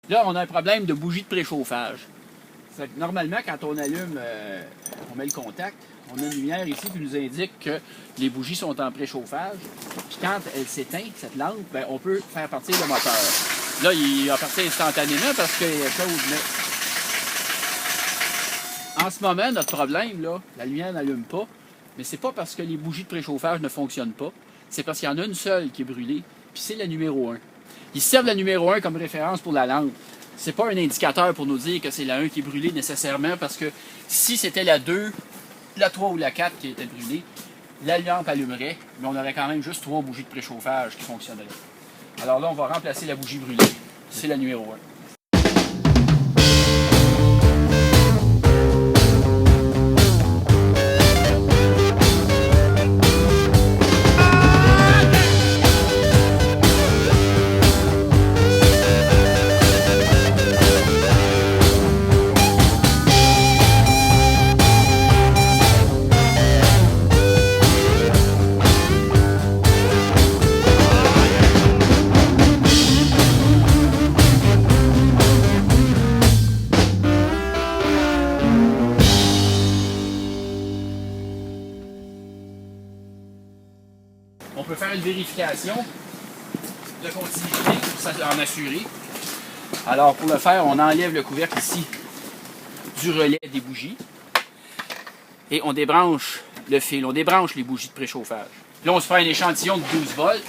Là, on a un problème de bougie de préchauffage. Fait que normalement, quand on allume, on met le contact, on a une lumière ici qui nous indique que les bougies sont en préchauffage. Puis quand elle s'éteint, cette lampe, ben, on peut faire partir le moteur. Là, il va partir instantanément parce qu'il y a chose, mais en ce moment, notre problème, là, la lumière n'allume pas, mais c'est pas parce que les bougies de préchauffage ne fonctionnent pas, c'est parce qu'il y en a une seule qui est brûlée, puis c'est la numéro 1. Ils servent la numéro 1 comme référence pour la lampe. C'est pas un indicateur pour nous dire que c'est la 1 qui est brûlée nécessairement, parce que si c'était la 2, la 3 ou la 4 qui était brûlée, la lampe allumerait, mais on aurait quand même juste 3 bougies de préchauffage qui fonctionneraient. Alors là, on va remplacer la bougie brûlée. C'est la numéro 1. On peut faire une vérification de continuité pour en assurer. Alors pour le faire, on enlève le couvercle ici du relais des bougies et on débranche le fil, on débranche les bougies de préchauffage. Là, on se fait un échantillon de 12 volts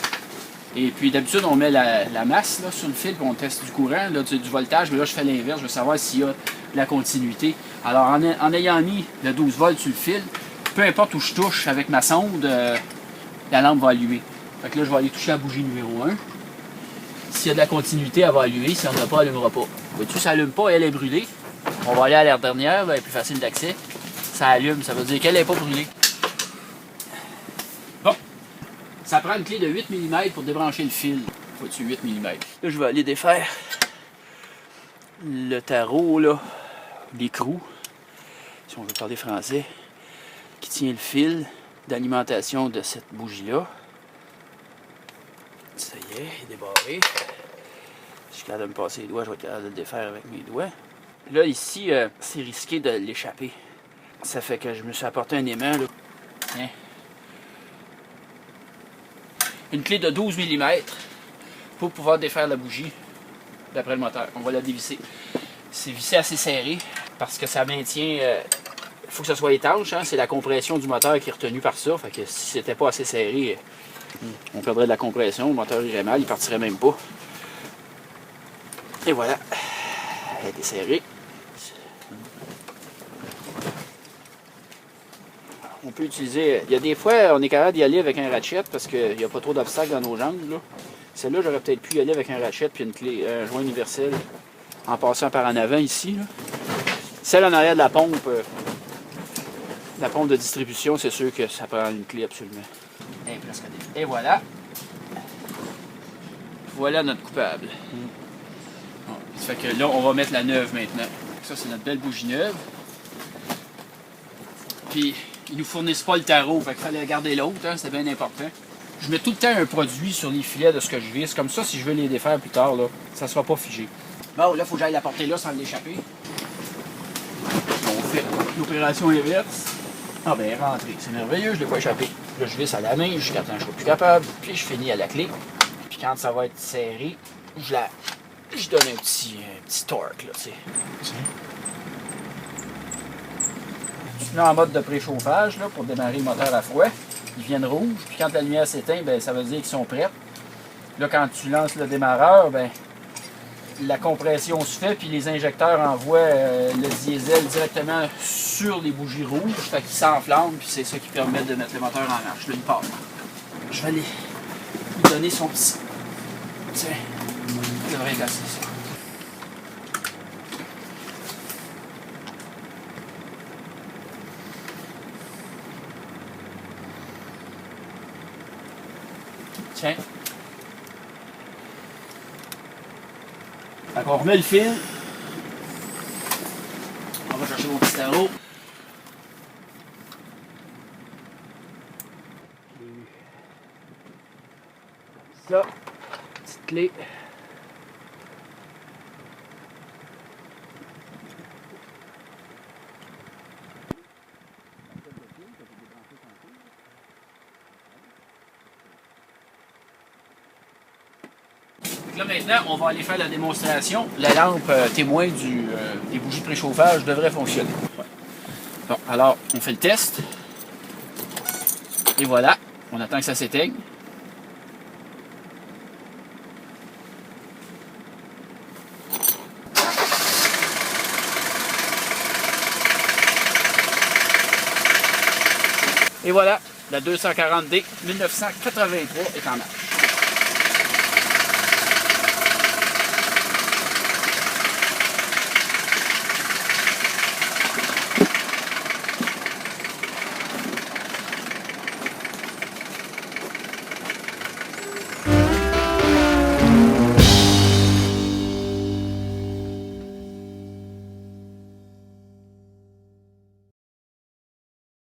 et puis d'habitude, on met la masse là, sur le fil puis on teste du courant, là, du voltage, mais là, je fais l'inverse, je veux savoir s'il y a de la continuité. Alors en ayant mis le 12 volts sur le fil, peu importe où je touche avec ma sonde, la lampe va allumer. Fait que là, je vais aller toucher la bougie numéro 1. S'il y a de la continuité, elle va allumer. Si on n'a pas, elle n'allumera pas. Vois-tu, ça n'allume pas, elle est brûlée. On va aller à la dernière, elle est plus facile d'accès. Ça allume, ça veut dire qu'elle n'est pas brûlée. Bon. Ça prend une clé de 8 mm pour débrancher le fil. Vois-tu, 8 mm. Là, je vais aller défaire le tarot, là, l'écrou, si on veut parler français, qui tient le fil d'alimentation de cette bougie-là. Ça y est, il est débarré. Si je suis capable de me passer les doigts, je vais être capable de le défaire avec mes doigts. Là, ici, c'est risqué de l'échapper. Ça fait que je me suis apporté un aimant. Là. Tiens. Une clé de 12 mm pour pouvoir défaire la bougie d'après le moteur. On va la dévisser. C'est vissé assez serré parce que ça maintient... il faut que ça soit étanche, hein? C'est la compression du moteur qui est retenue par ça. Fait que si c'était pas assez serré, on perdrait de la compression, le moteur irait mal, il partirait même pas. Et voilà, elle a été serrée. On peut utiliser, il y a des fois, on est capable d'y aller avec un ratchet parce qu'il n'y a pas trop d'obstacles dans nos jambes. Là. Celle-là, j'aurais peut-être pu y aller avec un ratchet puis une clé, un joint universel en passant par en avant ici. Là. Celle en arrière de la pompe de distribution, c'est sûr que ça prend une clé absolument. Et voilà. Voilà notre coupable. Bon, ça fait que là, on va mettre la neuve maintenant. Ça, c'est notre belle bougie neuve. Puis, ils nous fournissent pas le tarot, fait qu'il fallait garder l'autre, hein, c'est bien important. Je mets tout le temps un produit sur les filets de ce que je visse. Comme ça, si je veux les défaire plus tard, là, ça ne sera pas figé. Bon, là, il faut que j'aille la porter là sans l'échapper. On fait l'opération inverse. Ah ben, rentrée. C'est merveilleux, je ne l'ai pas échappé. Là, je visse à la main jusqu'à temps que je ne sois plus capable. Puis, je finis à la clé. Puis, quand ça va être serré, je donne un petit torque, là, tu sais. Je suis en mode de préchauffage, là, pour démarrer le moteur à froid. Ils viennent rouges. Puis, quand la lumière s'éteint, ben, ça veut dire qu'ils sont prêts. Là, quand tu lances le démarreur, ben, la compression se fait, puis les injecteurs envoient le diesel directement sur les bougies rouges, fait qu'ils s'enflamment, puis c'est ça qui permet de mettre le moteur en marche. Là, il part. Je vais aller lui donner son petit... Tiens, il devrait être assez, ça. Tiens. Fait qu'on remet le fil. On va chercher mon petit tarot. Ça, petite clé. là maintenant, on va aller faire la démonstration. La lampe témoin des bougies de préchauffage devrait fonctionner. Ouais. Bon, alors, on fait le test. Et voilà, on attend que ça s'éteigne. Et voilà, la 240D 1983 est en marche.